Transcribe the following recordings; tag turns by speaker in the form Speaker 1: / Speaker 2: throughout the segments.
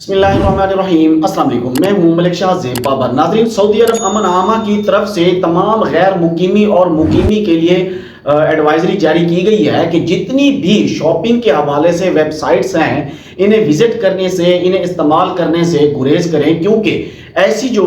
Speaker 1: बिस्मिल्लाहिर्रहमानिर्रहीम। अस्सलाम वालेकुम। मैं हूं मलिक शाह ज़ेब बाबर। नाज़रीन, सऊदी अरब अमन आमा की तरफ से तमाम गैर मुकीमी और मुकीमी के लिए एडवाइजरी जारी की गई है कि जितनी भी शॉपिंग के हवाले से वेबसाइट्स हैं, इन्हें विजिट करने से, इन्हें इस्तेमाल करने से गुरेज करें, क्योंकि ऐसी जो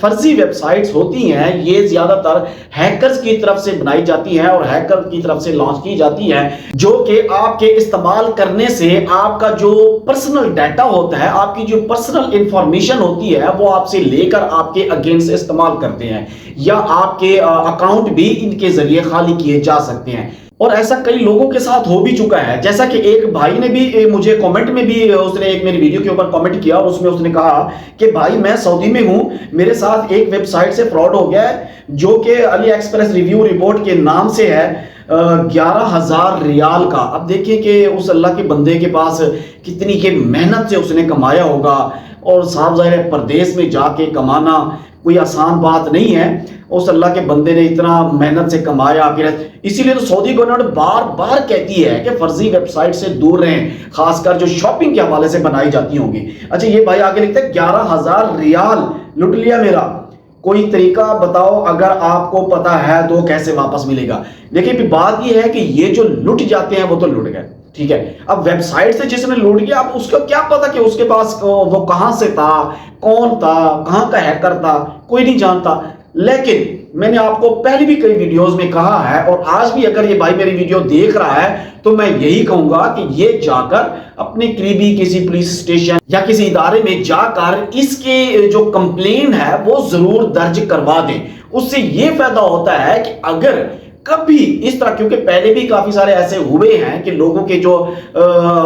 Speaker 1: फर्जी वेबसाइट्स होती हैं ये ज़्यादातर हैकर्स की तरफ से बनाई जाती हैं और हैकर की तरफ से लॉन्च की जाती हैं, जो कि आपके इस्तेमाल करने से आपका जो पर्सनल डाटा होता है, आपकी जो पर्सनल इंफॉर्मेशन होती है, वो आपसे लेकर आपके अगेंस्ट इस्तेमाल करते हैं, या आपके अकाउंट भी इनके जरिए खाली किए जा सकते हैं। और ऐसा कई लोगों के साथ हो भी चुका है। जैसा कि एक भाई ने भी मुझे कमेंट में भी उसने एक मेरी वीडियो के ऊपर कमेंट किया और उसमें उसने कहा कि भाई मैं सऊदी में हूं, मेरे साथ एक वेबसाइट से फ्रॉड हो गया है जो कि अली एक्सप्रेस रिव्यू रिपोर्ट के नाम से है 11,000 रियाल का। अब देखिए कि उस अल्लाह के बंदे के पास कितनी के मेहनत से उसने कमाया होगा, और साफ ज़ाहिर है परदेश में जाके कमाना कोई आसान बात नहीं है। उस अल्लाह के बंदे ने इतना मेहनत से कमाया, फिर इसीलिए तो सऊदी गवर्नमेंट बार बार कहती है कि फर्जी वेबसाइट से दूर रहें, खासकर जो शॉपिंग के हवाले से बनाई जाती होंगी। अच्छा, ये भाई आगे लिखते हैं 11,000 रियाल लुट लिया मेरा, कोई तरीका बताओ, अगर आपको पता है तो कैसे वापस मिलेगा। देखिए बात ये है कि ये जो लुट जाते हैं वो तो लुट गए, ठीक है। अब वेबसाइट से जिसने लूट गया, अब उसको क्या पता कि उसके पास वो कहां से था, कौन था, कहां का हैकर था, कोई नहीं जानता। लेकिन मैंने आपको पहले भी कई वीडियोस में कहा है, और आज भी अगर ये भाई मेरी वीडियो देख रहा है तो मैं यही कहूंगा कि ये जाकर अपने करीबी किसी पुलिस स्टेशन या किसी इदारे में जाकर इसके जो कंप्लेन है वो जरूर दर्ज करवा दें। उससे ये फायदा होता है कि अगर कभी इस तरह, क्योंकि पहले भी काफी सारे ऐसे हुए हैं कि लोगों के जो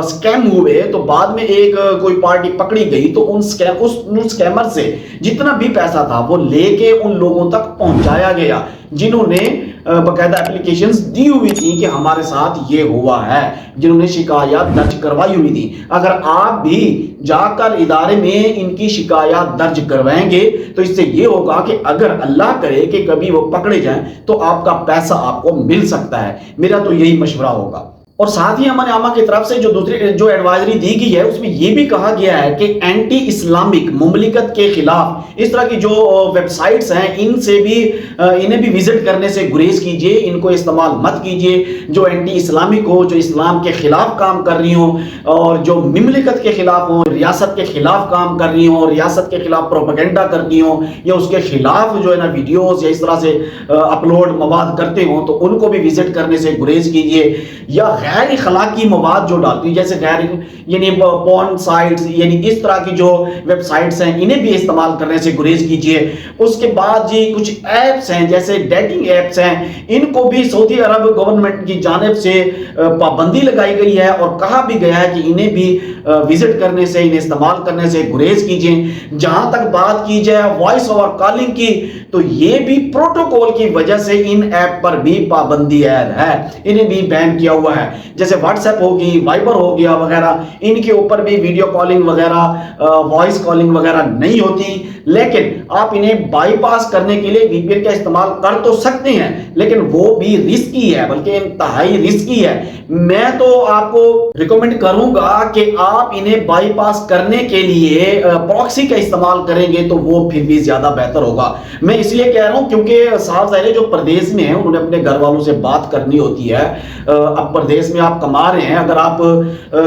Speaker 1: स्कैम हुए, तो बाद में एक कोई पार्टी पकड़ी गई तो उन स्कैमर से जितना भी पैसा था वो लेके उन लोगों तक पहुंचाया गया जिन्होंने बकायदा एप्लीकेशंस दी हुई थी कि हमारे साथ ये हुआ है, जिन्होंने शिकायत दर्ज करवाई हुई थी। अगर आप भी जाकर इदारे में इनकी शिकायत दर्ज करवाएंगे तो इससे ये होगा कि अगर अल्लाह करे कि कभी वो पकड़े जाएं तो आपका पैसा आपको मिल सकता है। मेरा तो यही मशवरा होगा। और साथ ही अमन आमा की तरफ से जो एडवाइजरी दी गई है उसमें यह भी कहा गया है कि एंटी इस्लामिक मुमलिकत के खिलाफ इस तरह की जो वेबसाइट्स हैं इनसे भी इन्हें भी विजिट करने से गुरेज कीजिए, इनको इस्तेमाल मत कीजिए। जो एंटी इस्लामिक हो, जो इस्लाम के खिलाफ काम कर रही हो, और जो मुमलिकत के खिलाफ हो, रियासत के खिलाफ काम कर रही हो, रियासत के खिलाफ प्रोपेगेंडा करती हो, या उसके खिलाफ जो है ना वीडियोस या इस तरह से अपलोड मवाद करते हो, तो उनको भी विजिट करने से गुरेज कीजिए। या गैर अखलाकी मवाद जो डालती है, जैसे गैर यानी पॉर्न साइट्स, यानी इस तरह की जो वेबसाइट्स हैं, इन्हें भी इस्तेमाल करने से गुरेज कीजिए। उसके बाद जी कुछ ऐप्स हैं जैसे डेटिंग ऐप्स हैं, इनको भी सऊदी अरब गवर्नमेंट की जानिब से पाबंदी लगाई गई है और कहा भी गया है कि इन्हें भी विजिट करने से, इन्हें इस्तेमाल करने से गुरेज कीजिए। जहां तक बात की जाए वॉइस ओवर कॉलिंग की, तो ये भी प्रोटोकॉल की वजह से इन ऐप पर भी पाबंदी है, इन्हें भी बैन किया हुआ है। जैसे व्हाट्सएप होगी, वाइबर हो गया वगैरह, इनके ऊपर भी वीडियो कॉलिंग वगैरह, वॉइस कॉलिंग वगैरह नहीं होती, लेकिन आप इन्हें बाईपास करने के लिए वीपीएन का इस्तेमाल कर तो सकते हैं, लेकिन वो भी रिस्की है, बल्कि इंतहाई रिस्की है। मैं तो आपको रिकमेंड करूंगा कि आप इन्हें बाईपास करने के लिए प्रॉक्सी का इस्तेमाल करेंगे तो वो फिर भी ज्यादा बेहतर होगा। मैं इसलिए कह रहा हूं क्योंकि साफ ज़ाहिर है जो प्रदेश में है उन्होंने अपने घर वालों से बात करनी होती है। अब प्रदेश में आप कमा रहे हैं, अगर आप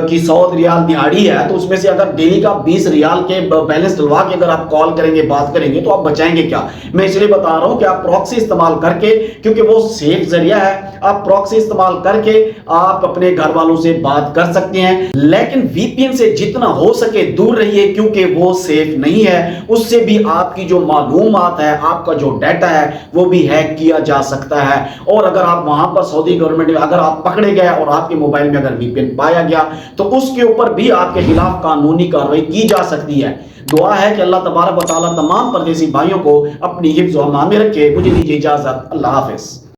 Speaker 1: की 100 रियाल दिहाड़ी है तो उसमें से अगर डेली का 20 रियाल के बैलेंस डलवा के अगर आप कॉल करेंगे, बात करेंगे, तो आप बचाएंगे क्या। मैं इसलिए बता रहा हूं कि आप प्रॉक्सी इस्तेमाल करके, क्योंकि वो सेफ जरिया है, आप प्रॉक्सी इस्तेमाल करके आप अपने घर वालों से बात कर सकते हैं। लेकिन वीपीएन से जितना हो सके दूर रहिए, क्योंकि वो सेफ नहीं है। उससे भी आपकी जो मालूमात है, आपका जो डाटा है, वो भी हैक किया जा सकता है। और अगर आप वहां पर सऊदी गवर्नमेंट में अगर आप पकड़े गए और आपके मोबाइल में अगर वीपीएन पाया गया तो उसके ऊपर भी आपके खिलाफ कानूनी कार्रवाई की जा सकती है। दुआ है कि अल्लाह तबारक व तआला तमाम परदेसी भाइयों को अपनी हिफ्ज़ व अमान में रखे। मुझे दीजिए इजाजत। अल्लाह हाफिज।